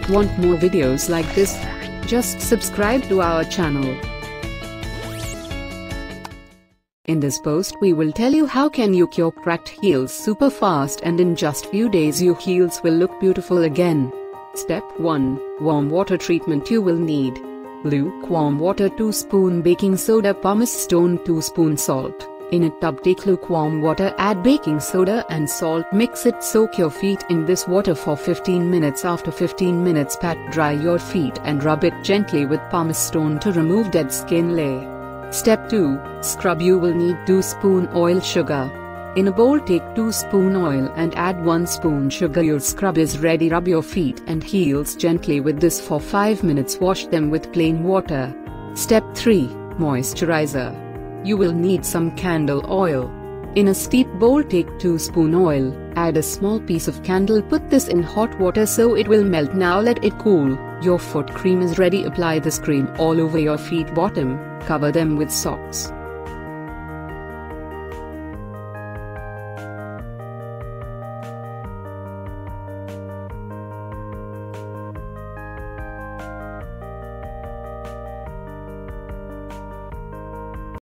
Want more videos like this? Just subscribe to our channel. In this post we will tell you how can you cure cracked heels super fast and in just few days your heels will look beautiful again. Step 1. Warm water treatment. You will need lukewarm water, 2 spoon baking soda, pumice stone, 2 spoon salt. In a tub take lukewarm water, add baking soda and salt, mix it, soak your feet in this water for 15 minutes. After 15 minutes pat dry your feet and rub it gently with pumice stone to remove dead skin layer. Step 2. Scrub. You will need 2 spoon oil sugar. In a bowl take 2 spoon oil and add 1 spoon sugar. Your scrub is ready. Rub your feet and heels gently with this for 5 minutes. Wash them with plain water. Step 3. Moisturizer. You will need some candle oil. In a steep bowl take 2 spoon oil, add a small piece of candle, put this in hot water so it will melt. Now let it cool. Your foot cream is ready. Apply this cream all over your feet bottom, cover them with socks.